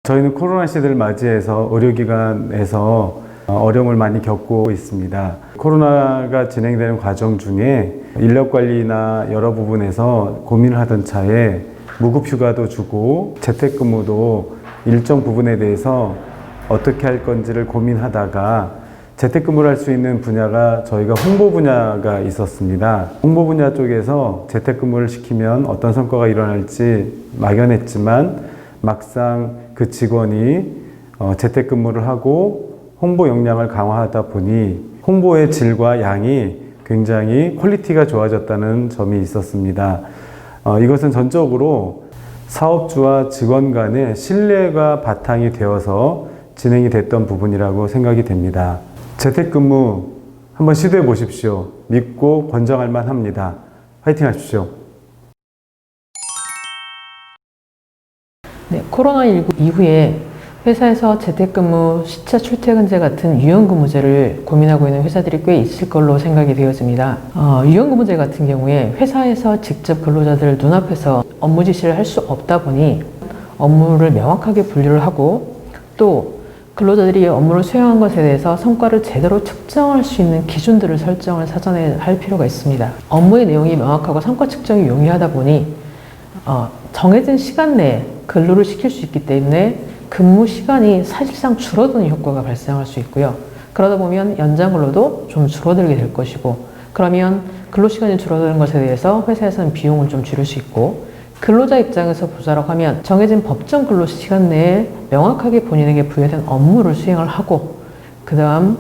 저희는 코로나 시대를 맞이해서 의료기관에서 어려움을 많이 겪고 있습니다. 코로나가 진행되는 과정 중에 인력관리나 여러 부분에서 고민을 하던 차에 무급휴가도 주고 재택근무도 일정 부분에 대해서 어떻게 할 건지를 고민하다가 재택근무를 할 수 있는 분야가 저희가 홍보 분야가 있었습니다. 홍보 분야 쪽에서 재택근무를 시키면 어떤 성과가 일어날지 막연했지만 막상 그 직원이 재택근무를 하고 홍보 역량을 강화하다 보니 홍보의 질과 양이 굉장히 퀄리티가 좋아졌다는 점이 있었습니다. 이것은 전적으로 사업주와 직원 간의 신뢰가 바탕이 되어서 진행이 됐던 부분이라고 생각이 됩니다. 재택근무 한번 시도해 보십시오. 믿고 권장할 만합니다. 화이팅 하십시오. 네, 코로나19 이후에 회사에서 재택근무, 시차 출퇴근제 같은 유연근무제를 고민하고 있는 회사들이 꽤 있을 걸로 생각이 되어집니다. 유연근무제 같은 경우에 회사에서 직접 근로자들 눈앞에서 업무 지시를 할 수 없다 보니 업무를 명확하게 분류를 하고 또 근로자들이 업무를 수행한 것에 대해서 성과를 제대로 측정할 수 있는 기준들을 설정을 사전에 할 필요가 있습니다. 업무의 내용이 명확하고 성과 측정이 용이하다 보니 정해진 시간 내에 근로를 시킬 수 있기 때문에 근무 시간이 사실상 줄어드는 효과가 발생할 수 있고요. 그러다 보면 연장 근로도 좀 줄어들게 될 것이고, 그러면 근로 시간이 줄어드는 것에 대해서 회사에서는 비용을 좀 줄일 수 있고, 근로자 입장에서 보자라고 하면 정해진 법정 근로 시간 내에 명확하게 본인에게 부여된 업무를 수행을 하고 그 다음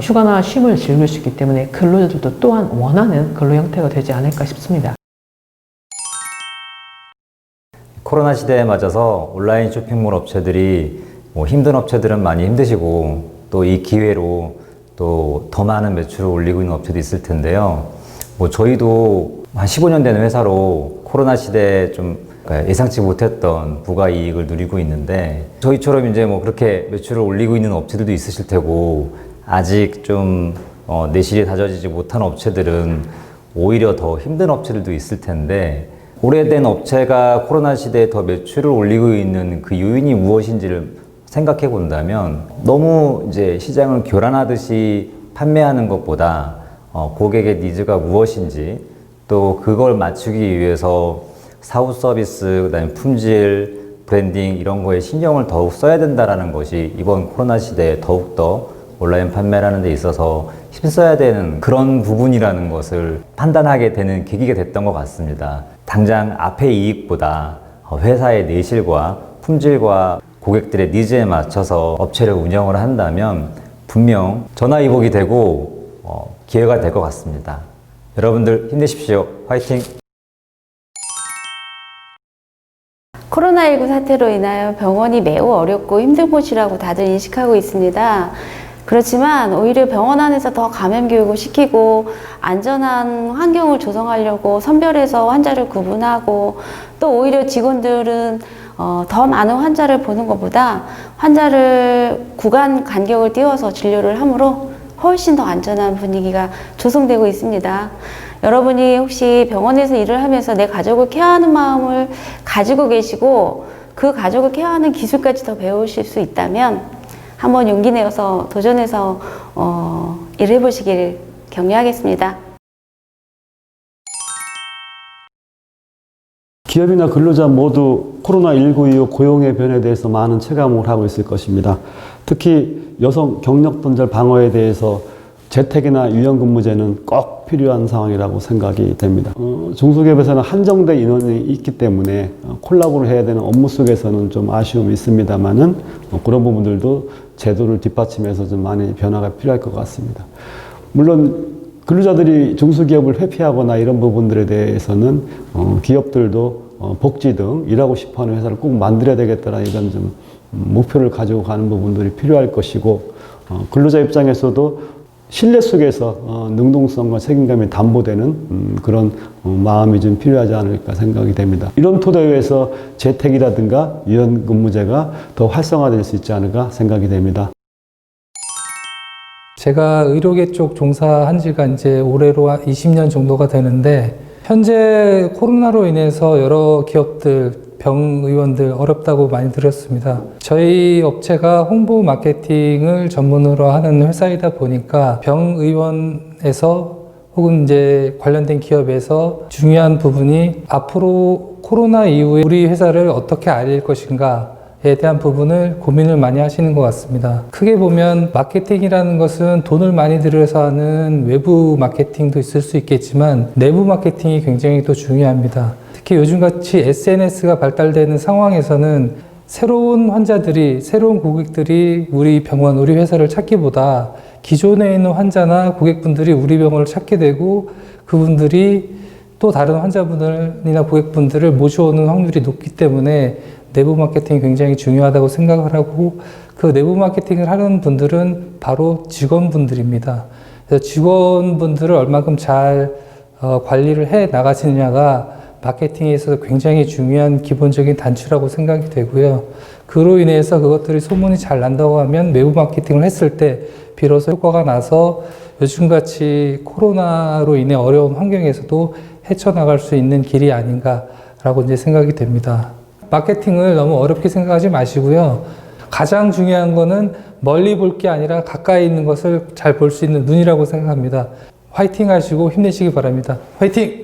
휴가나 쉼을 즐길 수 있기 때문에 근로자들도 또한 원하는 근로 형태가 되지 않을까 싶습니다. 코로나 시대에 맞아서 온라인 쇼핑몰 업체들이 힘든 업체들은 많이 힘드시고 또 이 기회로 또 더 많은 매출을 올리고 있는 업체도 있을 텐데요. 저희도 한 15년 되는 회사로 코로나 시대에 좀 예상치 못했던 부가 이익을 누리고 있는데, 저희처럼 이제 그렇게 매출을 올리고 있는 업체들도 있으실 테고, 아직 좀 내실이 다져지지 못한 업체들은 오히려 더 힘든 업체들도 있을 텐데, 오래된 업체가 코로나 시대에 더 매출을 올리고 있는 그 요인이 무엇인지를 생각해 본다면, 너무 이제 시장을 교란하듯이 판매하는 것보다 고객의 니즈가 무엇인지, 또 그걸 맞추기 위해서 사후 서비스, 그다음에 품질, 브랜딩 이런 거에 신경을 더욱 써야 된다는 것이 이번 코로나 시대에 더욱더 온라인 판매라는 데 있어서 힘써야 되는 그런 부분이라는 것을 판단하게 되는 계기가 됐던 것 같습니다. 당장 앞의 이익보다 회사의 내실과 품질과 고객들의 니즈에 맞춰서 업체를 운영을 한다면 분명 전화위복이 되고 기회가 될 것 같습니다. 여러분들 힘내십시오. 화이팅! 코로나19 사태로 인하여 병원이 매우 어렵고 힘든 곳이라고 다들 인식하고 있습니다. 그렇지만 오히려 병원 안에서 더 감염 교육을 시키고 안전한 환경을 조성하려고 선별해서 환자를 구분하고, 또 오히려 직원들은 더 많은 환자를 보는 것보다 환자를 구간 간격을 띄워서 진료를 함으로 훨씬 더 안전한 분위기가 조성되고 있습니다. 여러분이 혹시 병원에서 일을 하면서 내 가족을 케어하는 마음을 가지고 계시고 그 가족을 케어하는 기술까지 더 배우실 수 있다면 한번 용기 내어서 도전해서 일을 해보시길 격려하겠습니다. 기업이나 근로자 모두 코로나19 이후 고용의 변화에 대해서 많은 체감을 하고 있을 것입니다. 특히 여성 경력 단절 방어에 대해서 재택이나 유연근무제는 꼭 필요한 상황이라고 생각이 됩니다. 중소기업에서는 한정된 인원이 있기 때문에 콜라보를 해야 되는 업무 속에서는 좀 아쉬움이 있습니다만은 그런 부분들도 제도를 뒷받침해서 좀 많이 변화가 필요할 것 같습니다. 물론 근로자들이 중소기업을 회피하거나 이런 부분들에 대해서는 기업들도 복지 등 일하고 싶어하는 회사를 꼭 만들어야 되겠다는 이런 좀 목표를 가지고 가는 부분들이 필요할 것이고, 근로자 입장에서도 신뢰 속에서 능동성과 책임감이 담보되는 그런 마음이 좀 필요하지 않을까 생각이 됩니다. 이런 토대에서 재택이라든가 유연근무제가 더 활성화될 수 있지 않을까 생각이 됩니다. 제가 의료계 쪽 종사한 지가 이제 올해로 20년 정도가 되는데, 현재 코로나로 인해서 여러 기업들 병의원들 어렵다고 많이 들었습니다. 저희 업체가 홍보 마케팅을 전문으로 하는 회사이다 보니까 병의원에서 혹은 이제 관련된 기업에서 중요한 부분이 앞으로 코로나 이후에 우리 회사를 어떻게 알릴 것인가에 대한 부분을 고민을 많이 하시는 것 같습니다. 크게 보면 마케팅이라는 것은 돈을 많이 들여서 하는 외부 마케팅도 있을 수 있겠지만 내부 마케팅이 굉장히 또 중요합니다. 특히 요즘같이 SNS가 발달되는 상황에서는 새로운 환자들이, 새로운 고객들이 우리 병원, 우리 회사를 찾기보다 기존에 있는 환자나 고객분들이 우리 병원을 찾게 되고 그분들이 또 다른 환자분들이나 고객분들을 모셔오는 확률이 높기 때문에 내부 마케팅이 굉장히 중요하다고 생각을 하고 그 내부 마케팅을 하는 분들은 바로 직원분들입니다. 그래서 직원분들을 얼마큼 잘 관리를 해 나가시느냐가 마케팅에 있어서 굉장히 중요한 기본적인 단추라고 생각이 되고요. 그로 인해서 그것들이 소문이 잘 난다고 하면 내부 마케팅을 했을 때 비로소 효과가 나서 요즘같이 코로나로 인해 어려운 환경에서도 헤쳐나갈 수 있는 길이 아닌가라고 이제 생각이 됩니다. 마케팅을 너무 어렵게 생각하지 마시고요. 가장 중요한 거는 멀리 볼 게 아니라 가까이 있는 것을 잘 볼 수 있는 눈이라고 생각합니다. 화이팅 하시고 힘내시기 바랍니다. 화이팅!